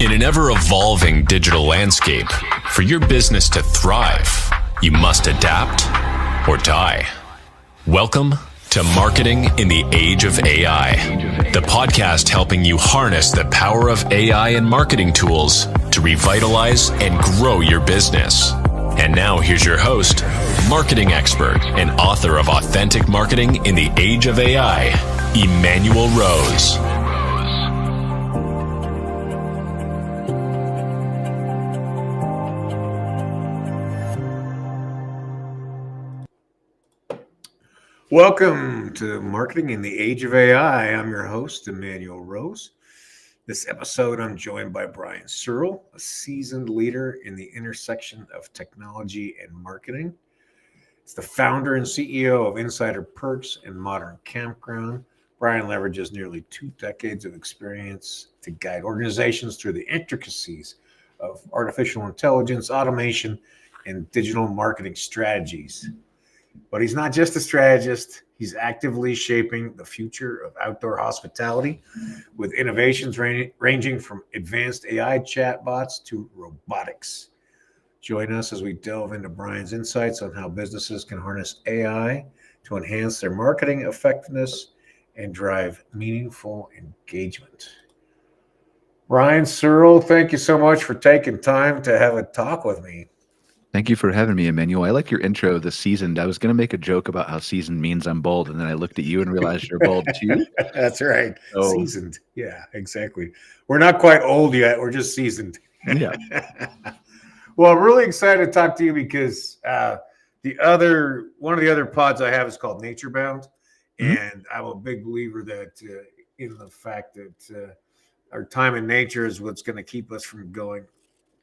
In an ever-evolving digital landscape, for your business to thrive, you must adapt or die. Welcome to Marketing in the Age of AI, the podcast helping you harness the power of AI and marketing tools to revitalize and grow your business. And now here's your host, marketing expert and author of Authentic Marketing in the Age of AI, Emmanuel Rose. Welcome to Marketing in the Age of AI. I'm your host, Emmanuel Rose. This episode, I'm joined by Brian Searl, a seasoned leader in the intersection of technology and marketing. He's the founder and CEO of Insider Perks and Modern Campground. Brian leverages nearly 2 decades of experience to guide organizations through the intricacies of artificial intelligence, automation, and digital marketing strategies. But he's not just a strategist. He's actively shaping the future of outdoor hospitality with innovations ranging from advanced AI chatbots to robotics. Join us as we delve into Brian's insights on how businesses can harness AI to enhance their marketing effectiveness and drive meaningful engagement. Brian Searl, thank you so much for taking time to have a talk with me. Thank you for having me, Emmanuel. I like your intro, the seasoned. I was going to make a joke about how seasoned means I'm bald, and then I looked at you and realized you're bald too. That's right. So, seasoned. Yeah, exactly. We're not quite old yet. We're just seasoned. Yeah. Well, I'm really excited to talk to you because one of the other pods I have is called Nature Bound, and I'm a big believer that in the fact that our time in nature is what's going to keep us from going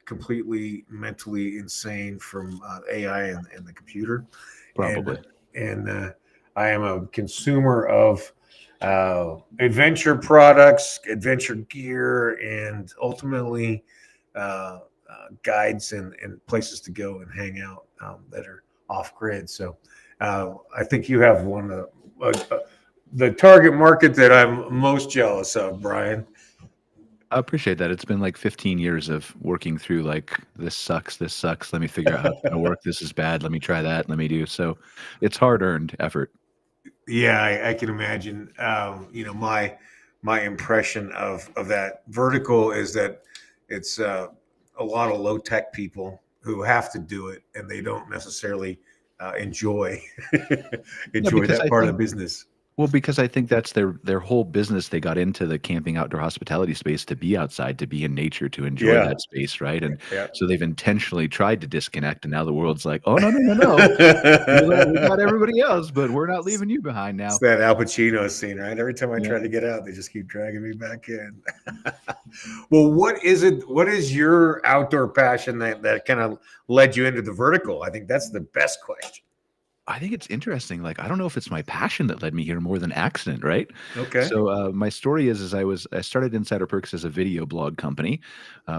completely mentally insane from AI and the computer. Probably. And I am a consumer of adventure products, adventure gear, and ultimately guides and places to go and hang out that are off grid. So I think you have one of the target market that I'm most jealous of, Brian. I appreciate that. It's been like 15 years of working through like, this sucks. Let me figure out how it's going to work. This is bad. Let me try that. Let me do. So it's hard-earned effort. Yeah, I can imagine. My impression of that vertical is that it's a lot of low-tech people who have to do it, and they don't necessarily enjoy that part of the business. Well, because I think that's their whole business. They got into the camping outdoor hospitality space to be outside, to be in nature, to enjoy that space, right? And so they've intentionally tried to disconnect, and now the world's like, oh, no. we got everybody else, but we're not leaving you behind now. It's that Al Pacino scene, right? Every time I try to get out, they just keep dragging me back in. Well, what is your outdoor passion that kind of led you into the vertical? I think that's the best question. I think it's interesting. Like, I don't know if it's my passion that led me here more than accident, right? Okay. So my story is I started Insider Perks as a video blog company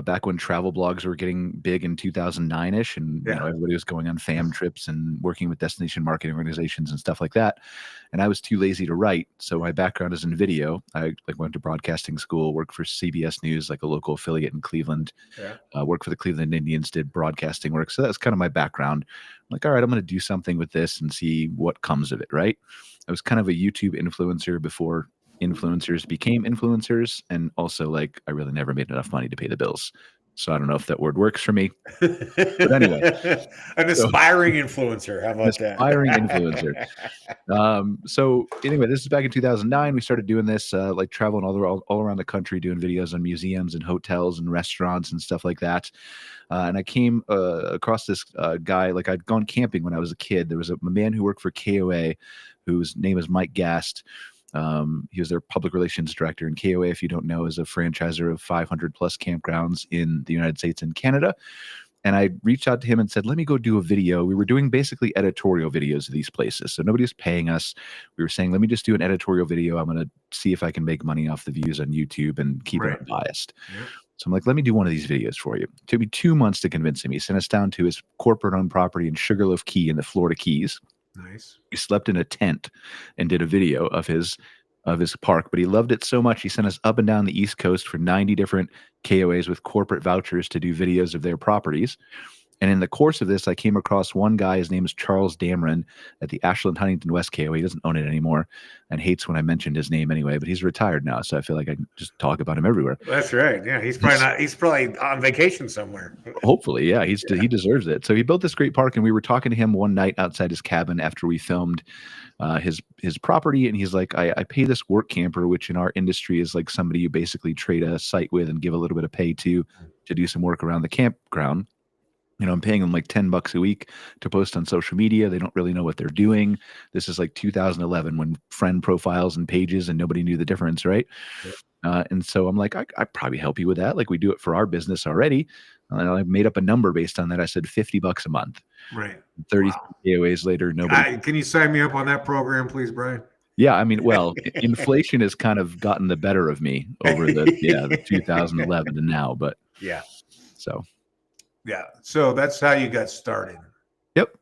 back when travel blogs were getting big in 2009-ish, and everybody was going on fam trips and working with destination marketing organizations and stuff like that. And I was too lazy to write. So my background is in video. I went to broadcasting school, worked for CBS News, like a local affiliate in Cleveland. Worked for the Cleveland Indians, did broadcasting work. So that's kind of my background. I'm like, all right, I'm going to do something with this and see what comes of it, right? I was kind of a YouTube influencer before influencers became influencers. And also, like, I really never made enough money to pay the bills. So I don't know if that word works for me. But anyway. An aspiring influencer. How about that? Aspiring influencer. So anyway, this is back in 2009. We started doing this, like traveling all around the country, doing videos on museums and hotels and restaurants and stuff like that. And I came across this guy. Like, I'd gone camping when I was a kid. There was a man who worked for KOA, whose name is Mike Gast. He was their public relations director. And KOA, if you don't know, is a franchisor of 500 plus campgrounds in the United States and Canada. And I reached out to him and said, let me go do a video. We were doing basically editorial videos of these places. So nobody was paying us. We were saying, let me just do an editorial video. I'm going to see if I can make money off the views on YouTube and keep it unbiased. Yep. So I'm like, let me do one of these videos for you. It took me 2 months to convince him. He sent us down to his corporate-owned property in Sugarloaf Key in the Florida Keys. Nice. He slept in a tent and did a video of his of his park, but he loved it so much he sent us up and down the East Coast for 90 different KOAs with corporate vouchers to do videos of their properties. And in the course of this, I came across one guy. His name is Charles Dameron at the Ashland Huntington West KOA. He doesn't own it anymore and hates when I mentioned his name anyway, but he's retired now. So I feel like I can just talk about him everywhere. That's right. Yeah. He's probably on vacation somewhere. Hopefully. Yeah. He deserves it. So he built this great park, and we were talking to him one night outside his cabin after we filmed his property. And he's like, I pay this work camper, which in our industry is like somebody you basically trade a site with and give a little bit of pay to do some work around the campground. I'm paying them like $10 a week to post on social media. They don't really know what they're doing. This is like 2011 when friend profiles and pages and nobody knew the difference, right? Yep. And so I'm like, I probably help you with that. Like we do it for our business already. And I made up a number based on that. I said $50 a month. Right. 30 KOAs later, nobody. Can you sign me up on that program, please, Brian? Yeah, I mean, well, inflation has kind of gotten the better of me over the 2011 to now, but yeah. So. Yeah. So that's how you got started. Yep.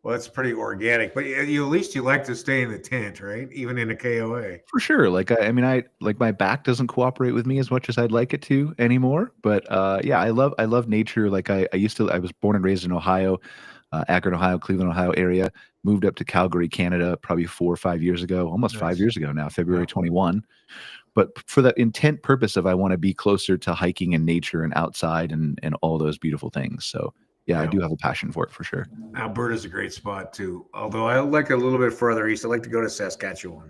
Well, that's pretty organic, but at least you like to stay in the tent, right? Even in a KOA. For sure. Like, I mean, my back doesn't cooperate with me as much as I'd like it to anymore. But yeah, I love nature. Like I was born and raised in Ohio, Akron, Ohio, Cleveland, Ohio area, moved up to Calgary, Canada, probably 4 or 5 years ago, almost 5 years ago now, February 21. But for that intent purpose of I want to be closer to hiking and nature and outside and all those beautiful things. So yeah, I do have a passion for it for sure. Alberta's a great spot too. Although I like a little bit further east. I like to go to Saskatchewan.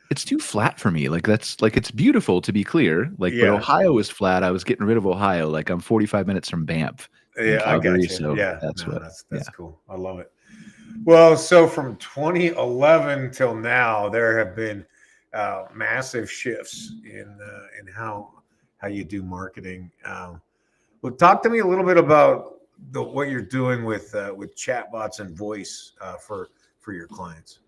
It's too flat for me. Like it's beautiful to be clear. Like, but Ohio is flat. I was getting rid of Ohio. Like I'm 45 minutes from Banff. Yeah, Calgary, I got you. So yeah, that's cool. I love it. Well, so from 2011 till now, there have been massive shifts in how you do marketing. Well, talk to me a little bit about what you're doing with chatbots and voice for your clients.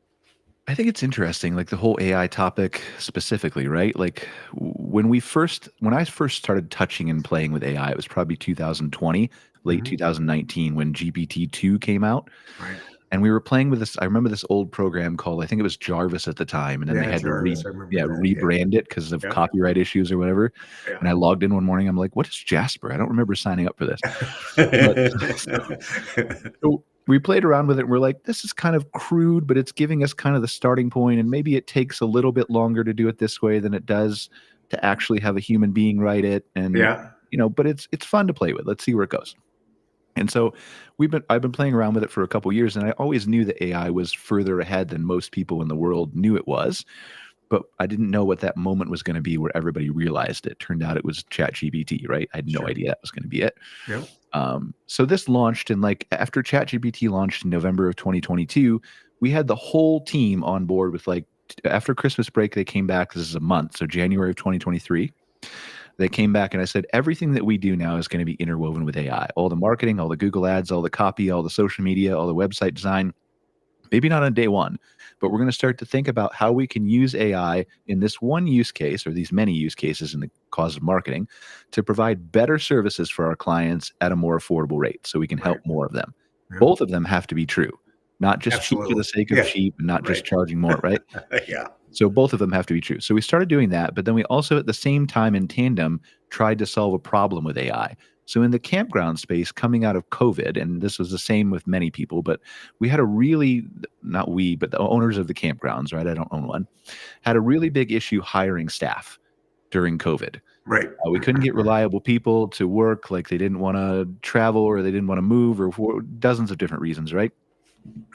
I think it's interesting, like the whole AI topic specifically, right? Like when I first started touching and playing with AI, it was probably 2020, late 2019 when GPT-2 came out. Right. And we were playing with this. I remember this old program called, I think it was Jarvis at the time. And then they had Jarvis, to rebrand it because of copyright issues or whatever. Yeah. And I logged in one morning. I'm like, what is Jasper? I don't remember signing up for this. So we played around with it. And we're like, this is kind of crude, but it's giving us kind of the starting point. And maybe it takes a little bit longer to do it this way than it does to actually have a human being write it. And, but it's fun to play with. Let's see where it goes. And so I've been playing around with it for a couple of years, and I always knew that AI was further ahead than most people in the world knew it was, but I didn't know what that moment was going to be where everybody realized it. Turned out it was ChatGPT, right? I had no idea that was going to be it. Yeah. So this launched, and like after ChatGPT launched in November of 2022, we had the whole team on board with after Christmas break, they came back. This is a month, so January of 2023. They came back and I said, everything that we do now is going to be interwoven with AI. All the marketing, all the Google ads, all the copy, all the social media, all the website design. Maybe not on day one, but we're going to start to think about how we can use AI in this one use case or these many use cases in the cause of marketing to provide better services for our clients at a more affordable rate so we can help more of them. Yeah. Both of them have to be true, not just cheap for the sake of cheap and not just charging more, right? Yeah. So both of them have to be true. So we started doing that, but then we also at the same time in tandem tried to solve a problem with AI. So in the campground space coming out of COVID, and this was the same with many people, but we had but the owners of the campgrounds, right? I don't own one, had a really big issue hiring staff during COVID. Right. We couldn't get reliable people to work, like they didn't want to travel or they didn't want to move or for dozens of different reasons, right?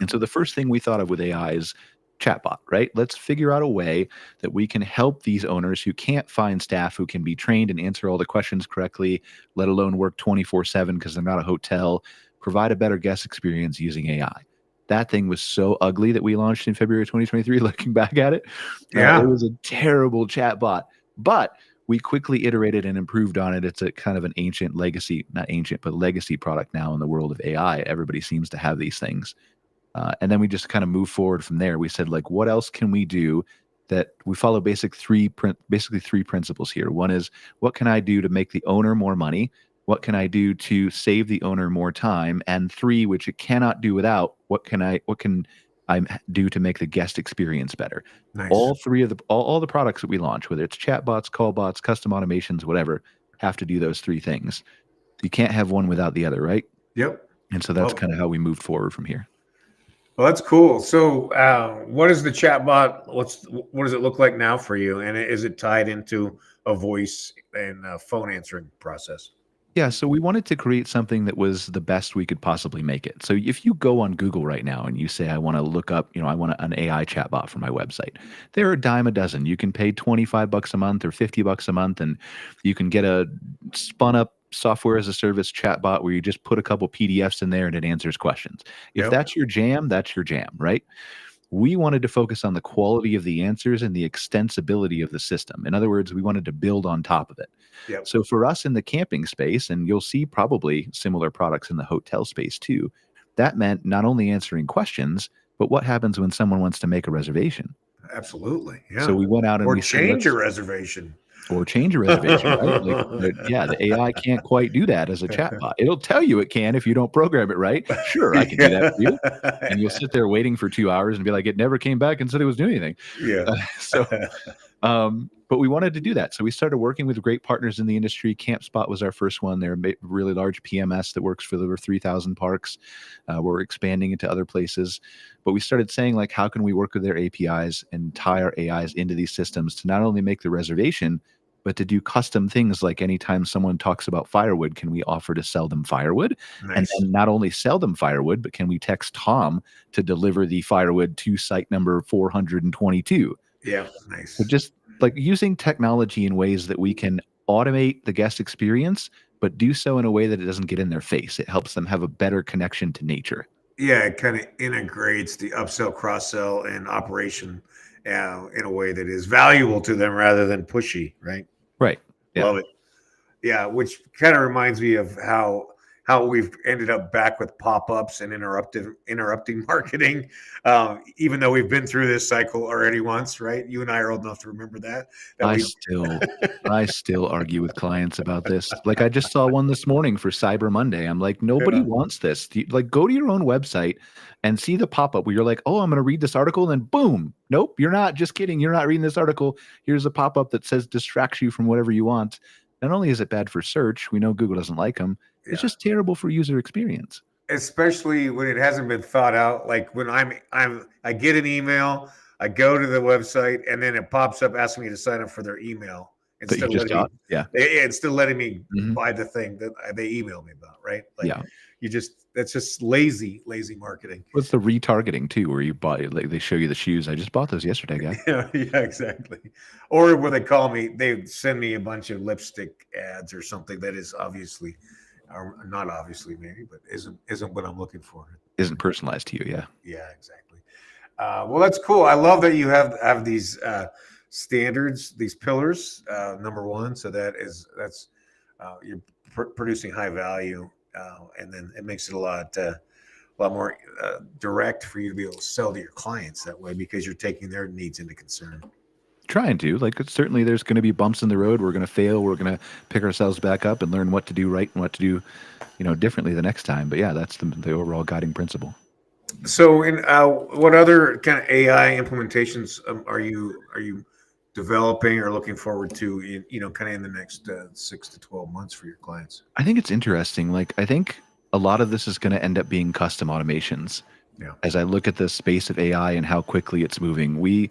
And so the first thing we thought of with AI is chatbot, right? Let's figure out a way that we can help these owners who can't find staff who can be trained and answer all the questions correctly, let alone work 24/7 because they're not a hotel, provide a better guest experience using AI. That thing was so ugly that we launched in February 2023, looking back at it. It was a terrible chatbot, but we quickly iterated and improved on it. It's a kind of an ancient legacy, not ancient, but legacy product now in the world of AI. Everybody seems to have these things. And then we just kind of move forward from there. We said, like, what else can we do that we follow basically three principles here. One is, what can I do to make the owner more money? What can I do to save the owner more time? And three, which it cannot do without, what can I I do to make the guest experience better. Nice. All three of all the products that we launch, whether it's chatbots, callbots, custom automations, whatever, have to do those three things. You can't have one without the other, right? Yep. And so that's Well, kind of how we moved forward from here. well, that's cool. So, what is the chatbot? What does it look like now for you? And is it tied into a voice and phone answering process? Yeah, so we wanted to create something that was the best we could possibly make it. So if you go on Google right now and you say, I want to look up, I want an AI chatbot for my website, there are a dime a dozen. You can pay $25 a month or $50 a month, and you can get a spun up software as a service chatbot where you just put a couple PDFs in there and it answers questions. If Yep. that's your jam, that's your jam, right? We wanted to focus on the quality of the answers and the extensibility of the system. In other words, we wanted to build on top of it. Yep. So for us in the camping space, and you'll see probably similar products in the hotel space too, that meant not only answering questions, but what happens when someone wants to make a reservation. Absolutely. Yeah. So we went out and Or we said, change a let's reservation. or change a reservation, right? Like, the AI can't quite do that as a chatbot. It'll tell you it can if you don't program it right. Sure, I can do that for you. And you'll sit there waiting for 2 hours and be like, it never came back and said it was doing anything. Yeah. But we wanted to do that. So we started working with great partners in the industry. CampSpot was our first one. They're a really large PMS that works for over 3,000 parks. We're expanding into other places. But we started saying, like, how can we work with their APIs and tie our AIs into these systems to not only make the reservation, but to do custom things, like anytime someone talks about firewood, can we offer to sell them firewood? Nice. And then not only sell them firewood, but can we text Tom to deliver the firewood to site number 422? Yeah. Nice. So just like using technology in ways that we can automate the guest experience, but do so in a way that it doesn't get in their face. It helps them have a better connection to nature. Yeah, it kind of integrates the upsell, cross sell, and operation in a way that is valuable to them rather than pushy, right? Right. Yeah. Love it. Yeah, which kind of reminds me of how we've ended up back with pop-ups and interrupting marketing, even though we've been through this cycle already once, right? You and I are old enough to remember that I still argue with clients about this. Like, I just saw one this morning for Cyber Monday. I'm like, nobody wants this. Like, go to your own website and see the pop-up where you're like, oh, I'm going to read this article, and then boom, nope, you're not. Just kidding. You're not reading this article. Here's a pop-up that says distracts you from whatever you want. Not only is it bad for search, we know Google doesn't like them. It's just terrible for user experience. Especially when it hasn't been thought out. Like when I get an email, I go to the website, and then it pops up asking me to sign up for their email instead of letting me buy the thing that they emailed me about, right? Like, that's just lazy marketing. What's the retargeting too, where you buy, like, they show you the shoes? I just bought those yesterday, guy. Yeah, exactly. Or where they send me a bunch of lipstick ads or something that is obviously, or not obviously maybe, but isn't what I'm looking for. Isn't personalized to you, yeah. Yeah, exactly. Well, that's cool. I love that you have these standards, these pillars. Number one, so that's you're producing high value, and then it makes it a lot more direct for you to be able to sell to your clients that way, because you're taking their needs into concern. Trying to, like, certainly there's going to be bumps in the road. We're going to fail. We're going to pick ourselves back up and learn what to do right and what to do, differently the next time. But yeah, that's the overall guiding principle. So, what other kind of AI implementations are you developing or looking forward to, kind of in the next 6 to 12 months for your clients? I think it's interesting. Like, I think a lot of this is going to end up being custom automations. Yeah. As I look at the space of AI and how quickly it's moving, we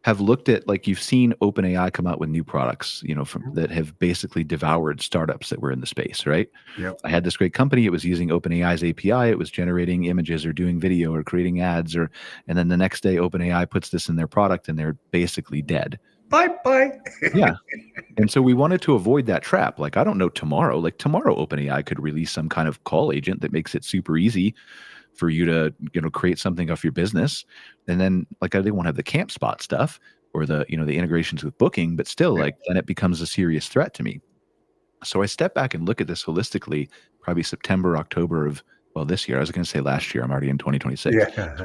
have looked at, like, you've seen OpenAI come out with new products, that have basically devoured startups that were in the space, right? Yep. I had this great company. It was using OpenAI's API. It was generating images or doing video or creating ads, and then the next day OpenAI puts this in their product and they're basically dead. Bye. Yeah. And so we wanted to avoid that trap. Like, I don't know, tomorrow OpenAI could release some kind of call agent that makes it super easy for you to, create something off your business. And then, like, they won't have the CampSpot stuff or the integrations with booking, but still, like, then it becomes a serious threat to me. So I step back and look at this holistically, probably September, October of, well, this year. I was going to say last year. I'm already in 2026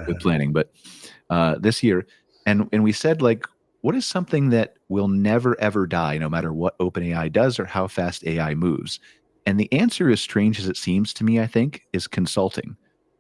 with planning, but this year. And we said, like, what is something that will never, ever die, no matter what OpenAI does or how fast AI moves? And the answer, as strange as it seems to me, I think, is consulting.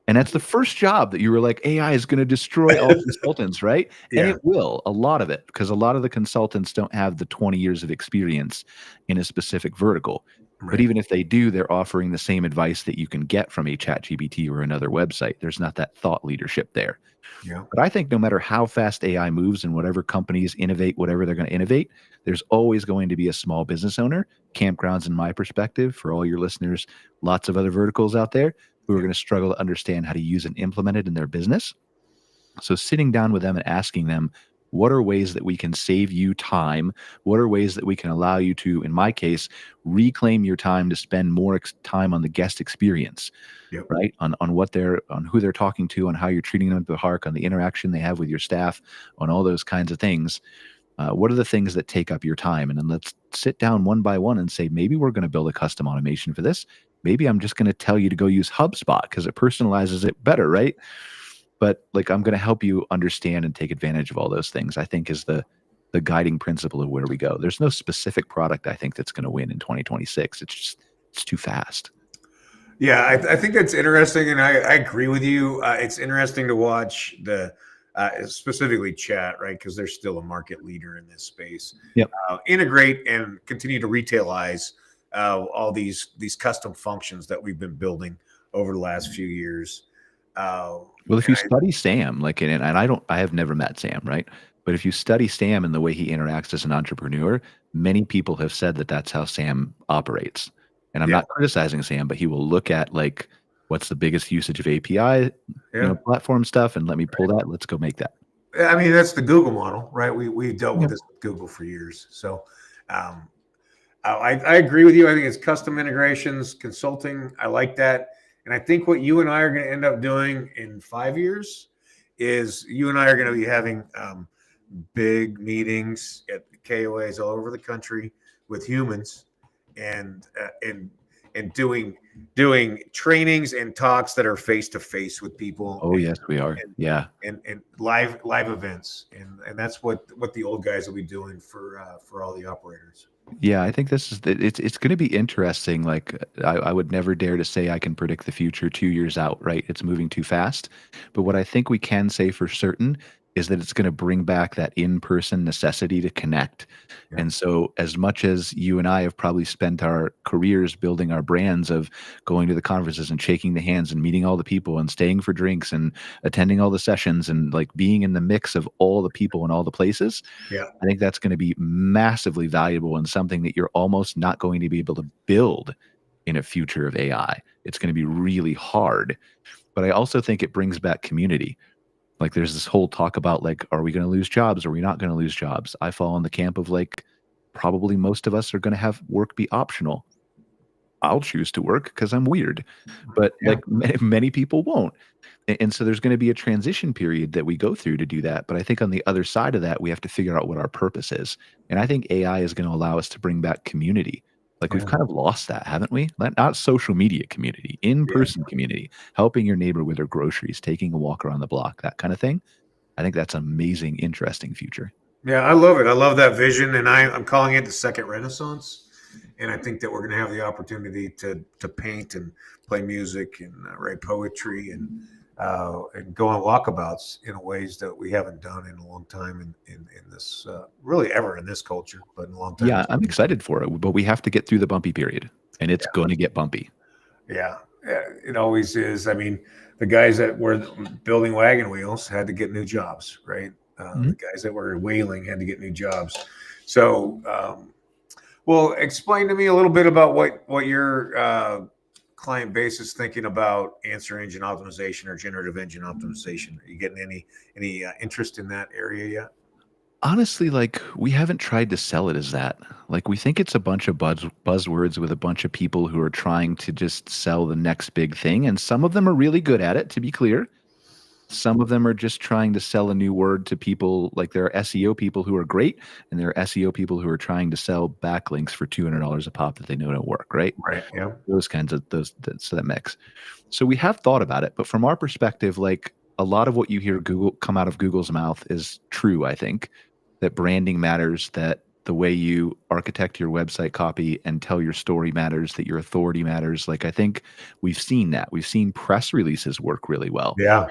And that's the first job that you were like, AI is going to destroy all consultants, right? And Yeah. it will, a lot of it, because a lot of the consultants don't have the 20 years of experience in a specific vertical. But Right. even if they do, they're offering the same advice that you can get from a chat GPT or another website. There's not that thought leadership there. Yeah. But I think no matter how fast AI moves and whatever companies innovate, whatever they're going to innovate, there's always going to be a small business owner, campgrounds in my perspective, for all your listeners, lots of other verticals out there who are Yeah. going to struggle to understand how to use and implement it in their business. So sitting down with them and asking them, what are ways that we can save you time? What are ways that we can allow you to, in my case, reclaim your time to spend more time on the guest experience, Yep. right? On what they're, on who they're talking to, on how you're treating them to the heart, on the interaction they have with your staff, on all those kinds of things. What are the things that take up your time? And then let's sit down one by one and say, maybe we're going to build a custom automation for this. Maybe I'm just going to tell you to go use HubSpot because it personalizes it better, right? But like, I'm going to help you understand and take advantage of all those things, I think is the guiding principle of where we go. There's no specific product I think that's going to win in 2026. It's too fast. Yeah, I think that's interesting, and I agree with you. It's interesting to watch the specifically chat, right? Because they're still a market leader in this space. Yep. Integrate and continue to retailize all these custom functions that we've been building over the last few years. Well, if you study Sam, like, and I have never met Sam, right? But if you study Sam and the way he interacts as an entrepreneur, many people have said that that's how Sam operates. And I'm Yeah. not criticizing Sam, but he will look at like, what's the biggest usage of API, Yeah. platform stuff, and let me pull that. Let's go make that. I mean, that's the Google model, right? We've dealt with Yep. this with Google for years. So I agree with you. I think it's custom integrations, consulting. I like that. And I think what you and I are going to end up doing in 5 years is you and I are going to be having big meetings at KOAs all over the country with humans and doing trainings and talks that are face to face with people. Oh, yes, we are. Yeah. And live events. And that's what the old guys will be doing for all the operators. Yeah, I think this is it's going to be interesting. Like, I would never dare to say I can predict the future 2 years out, right? It's moving too fast. But what I think we can say for certain is that it's going to bring back that in-person necessity to connect. Yeah. And so as much as you and I have probably spent our careers building our brands of going to the conferences and shaking the hands and meeting all the people and staying for drinks and attending all the sessions and like being in the mix of all the people and all the places, Yeah. I think that's going to be massively valuable and something that you're almost not going to be able to build in a future of AI. It's going to be really hard. But I also think it brings back community. Like, there's this whole talk about like, are we going to lose jobs? Are we not going to lose jobs? I fall in the camp of like, probably most of us are going to have work be optional. I'll choose to work because I'm weird, but Yeah. like many people won't. And so there's going to be a transition period that we go through to do that. But I think on the other side of that, we have to figure out what our purpose is. And I think AI is going to allow us to bring back community. Like, we've Yeah. kind of lost that, haven't we? Not social media community, in-person community, helping your neighbor with their groceries, taking a walk around the block, that kind of thing. I think that's an amazing, interesting future. Yeah, I love it. I love that vision, and I'm calling it the second renaissance. And I think that we're going to have the opportunity to paint and play music and write poetry and go on walkabouts in ways that we haven't done in a long time in this really ever in this culture, but in a long time. Yeah, I'm excited for it, but we have to get through the bumpy period, and it's going to get bumpy. Yeah, it always is. I mean, the guys that were building wagon wheels had to get new jobs, right? The guys that were whaling had to get new jobs. So, well, explain to me a little bit about what your client base is thinking about answer engine optimization or generative engine optimization. Are you getting any interest in that area yet? Honestly, like, we haven't tried to sell it as that. Like, we think it's a bunch of buzzwords with a bunch of people who are trying to just sell the next big thing. And some of them are really good at it, to be clear. Some of them are just trying to sell a new word to people. Like, there are SEO people who are great, and there are SEO people who are trying to sell backlinks for $200 a pop that they know don't work, right? Right. Yeah. Those kinds of so that mix. So we have thought about it, but from our perspective, like, a lot of what you hear come out of Google's mouth is true. I think that branding matters, that the way you architect your website copy and tell your story matters, that your authority matters. Like, I think we've seen that. We've seen press releases work really well. Yeah.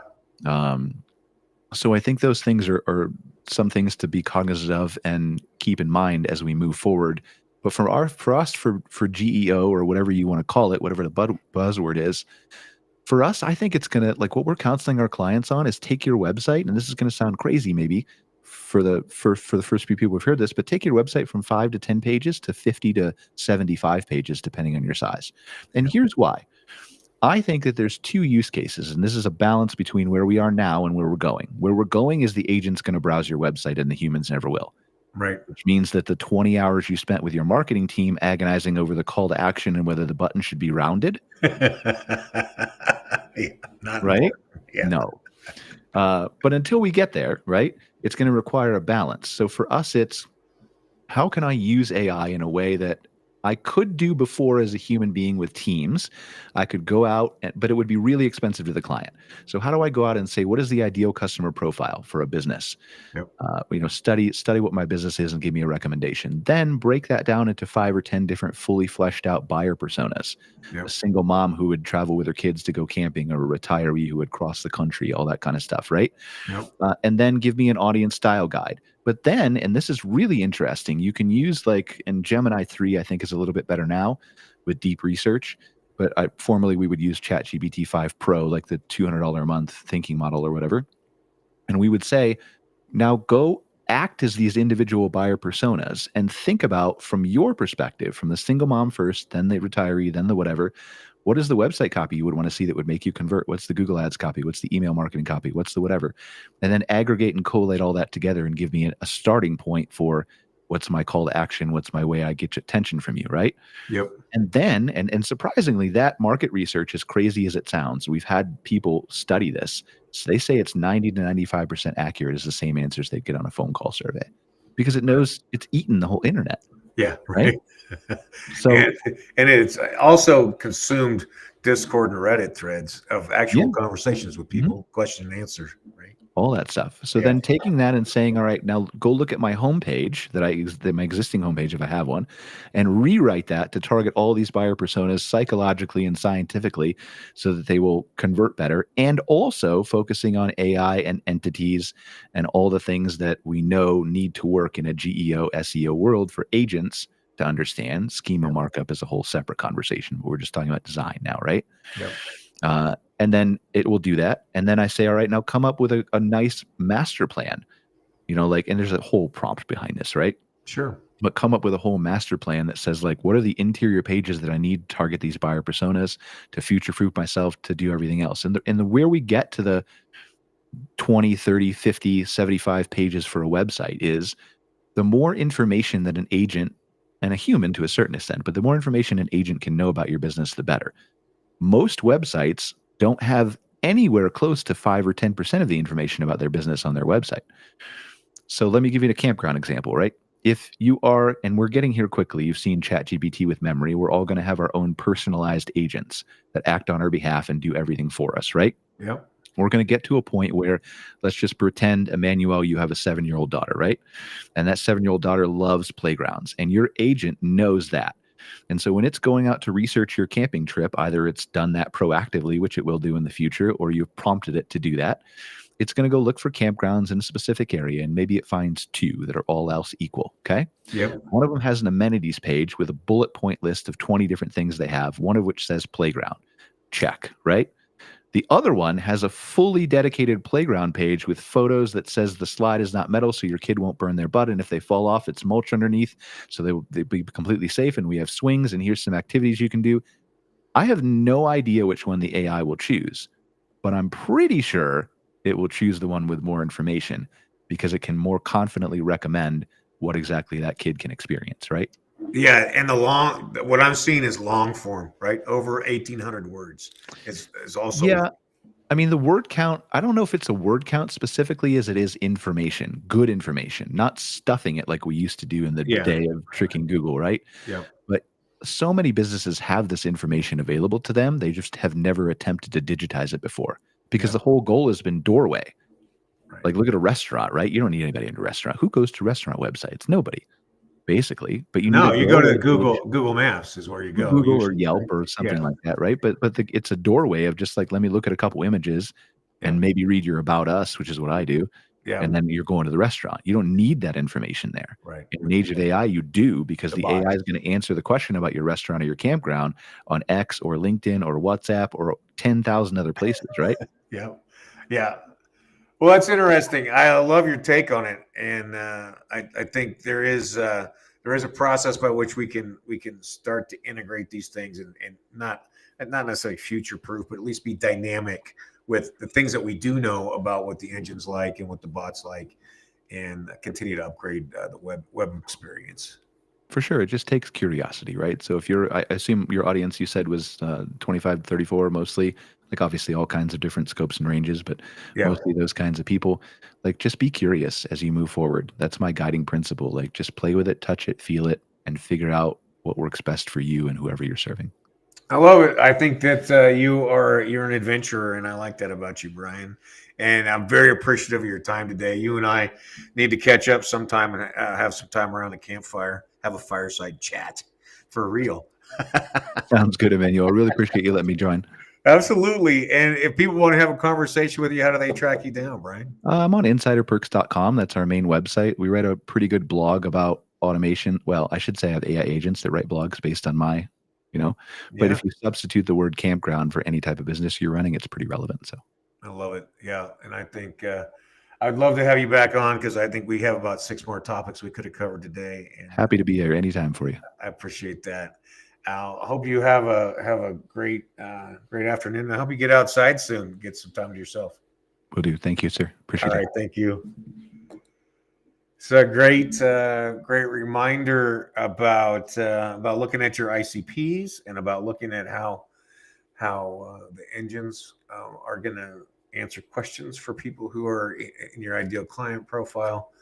So I think those things are some things to be cognizant of and keep in mind as we move forward. But for us, for GEO or whatever you want to call it, whatever the buzzword is, for us, I think it's gonna, like, what we're counseling our clients on is take your website, and this is gonna sound crazy maybe for the first few people who've heard this, but take your website from 5 to 10 pages to 50 to 75 pages, depending on your size. And here's why. I think that there's two use cases, and this is a balance between where we are now and where we're going. Where we're going is the agent's going to browse your website and the humans never will. Right. Which means that the 20 hours you spent with your marketing team agonizing over the call to action and whether the button should be rounded. Yeah, not right? Yeah. No. But until we get there, right, it's going to require a balance. So for us, it's how can I use AI in a way that I could do before as a human being with teams? I could go out, but it would be really expensive to the client. So how do I go out and say, what is the ideal customer profile for a business? Yep. Study what my business is and give me a recommendation. Then break that down into 5 or 10 different fully fleshed out buyer personas. Yep. A single mom who would travel with her kids to go camping, or a retiree who would cross the country, all that kind of stuff, right? Yep. And then give me an audience style guide. But then, and this is really interesting, you can use, like, and Gemini 3, I think, is a little bit better now with deep research. But formerly we would use ChatGPT 5 Pro, like the $200 a month thinking model or whatever. And we would say, now go act as these individual buyer personas and think about, from your perspective, from the single mom first, then the retiree, then the whatever, what is the website copy you would want to see that would make you convert? What's the Google Ads copy? What's the email marketing copy? What's the whatever? And then aggregate and collate all that together and give me a starting point for what's my call to action? What's my way I get attention from you, right? Yep. And then, and surprisingly, that market research, as crazy as it sounds, we've had people study this. So they say it's 90 to 95% accurate as the same answers they get on a phone call survey, because it knows it's eaten the whole internet. Yeah. Right. So, and it's also consumed Discord and Reddit threads of actual conversations with people, question and answer, right? All that stuff. So then taking that and saying, all right, now go look at my homepage my existing homepage, if I have one, and rewrite that to target all these buyer personas psychologically and scientifically so that they will convert better. And also focusing on AI and entities and all the things that we know need to work in a GEO, SEO world for agents to understand. Schema markup is a whole separate conversation, but we're just talking about design now, right? Yep. And then it will do that. And then I say, all right, now come up with a nice master plan, and there's a whole prompt behind this, right? Sure. But come up with a whole master plan that says, like, what are the interior pages that I need to target these buyer personas, to future-proof myself, to do everything else. And where we get to the 20, 30, 50, 75 pages for a website is the more information that an agent, and a human to a certain extent, but the more information an agent can know about your business, the better. Most websites don't have anywhere close to 5 or 10% of the information about their business on their website. So let me give you a campground example, right? If you are, and we're getting here quickly, you've seen ChatGPT with memory, we're all going to have our own personalized agents that act on our behalf and do everything for us, right? Yep. We're going to get to a point where, let's just pretend, Emmanuel, you have a 7-year-old daughter, right? And that 7-year-old daughter loves playgrounds, and your agent knows that. And so when it's going out to research your camping trip, either it's done that proactively, which it will do in the future, or you've prompted it to do that. It's going to go look for campgrounds in a specific area, and maybe it finds 2 that are all else equal. Okay. Yep. One of them has an amenities page with a bullet point list of 20 different things they have, one of which says playground. Check, right? The other one has a fully dedicated playground page with photos that says the slide is not metal, so your kid won't burn their butt. And if they fall off, it's mulch underneath, so they'll be completely safe. And we have swings, and here's some activities you can do. I have no idea which one the AI will choose, but I'm pretty sure it will choose the one with more information, because it can more confidently recommend what exactly that kid can experience, right? Yeah, and what I'm seeing is long form, right? Over 1,800 words is also. Yeah, I mean, the word count, I don't know if it's a word count specifically as it is information, good information, not stuffing it like we used to do in the day of tricking Google, right? Yeah. But so many businesses have this information available to them. They just have never attempted to digitize it before, because the whole goal has been doorway. Right. Like, look at a restaurant, right? You don't need anybody in a restaurant. Who goes to restaurant websites? Nobody. basically. But you No, need you go to Google Maps is where you go. Google or usually, Yelp right? or something Yeah. like that, right? But it's a doorway of just like, let me look at a couple images Yeah. and maybe read your about us, which is what I do. Yeah. And then you're going to the restaurant. You don't need that information there. Right. In the age of AI, you do, because The the bots. AI is going to answer the question about your restaurant or your campground on X or LinkedIn or WhatsApp or 10,000 other places, right? Yeah. Yeah. Well, that's interesting. I love your take on it, and I think there is a process by which we can start to integrate these things and not necessarily future proof, but at least be dynamic with the things that we do know about what the engine's like and what the bot's like, and continue to upgrade the web experience. For sure. It just takes curiosity, right? So if I assume your audience, you said, was 25 to 34 mostly, like obviously all kinds of different scopes and ranges, but Yeah. mostly those kinds of people. Like, just be curious as you move forward. That's my guiding principle. Like, just play with it, touch it, feel it, and figure out what works best for you and whoever you're serving. I love it. I think that you're an adventurer, and I like that about you, Brian. And I'm very appreciative of your time today. You and I need to catch up sometime and have some time around the campfire, have a fireside chat for real. Sounds good, Emmanuel. I really appreciate you letting me join. Absolutely. And if people want to have a conversation with you, how do they track you down, Brian? I'm on insiderperks.com. That's our main website. We write a pretty good blog about automation. Well, I should say I have AI agents that write blogs based on my, but if you substitute the word campground for any type of business you're running, it's pretty relevant. So I love it. Yeah. And I think I'd love to have you back on, because I think we have about 6 more topics we could have covered today. And happy to be here anytime for you. I appreciate that. I hope you have a great afternoon. I hope you get outside soon, get some time to yourself. Will do. Thank you, sir. Appreciate it. All right. Thank you. It's a great reminder about looking at your ICPs and about looking at how the engines are going to answer questions for people who are in your ideal client profile.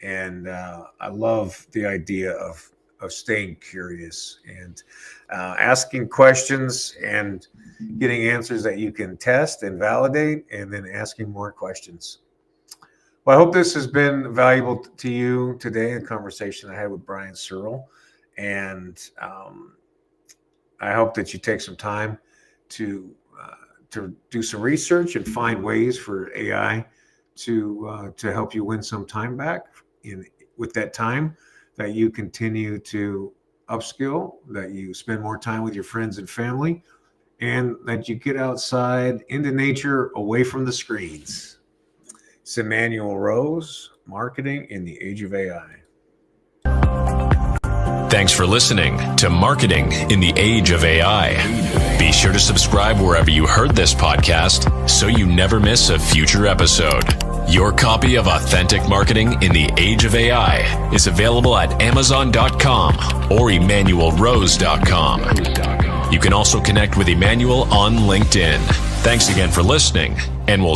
And I love the idea of staying curious and asking questions and getting answers that you can test and validate, and then asking more questions. Well, I hope this has been valuable to you today, a conversation I had with Brian Searl. And I hope that you take some time to do some research and find ways for AI to help you win some time back. With that time, that you continue to upskill, that you spend more time with your friends and family, and that you get outside into nature, away from the screens. It's Emmanuel Rose, Marketing in the Age of AI. Thanks for listening to Marketing in the Age of AI. Be sure to subscribe wherever you heard this podcast so you never miss a future episode. Your copy of Authentic Marketing in the Age of AI is available at Amazon.com or EmmanuelRose.com. You can also connect with Emmanuel on LinkedIn. Thanks again for listening, and we'll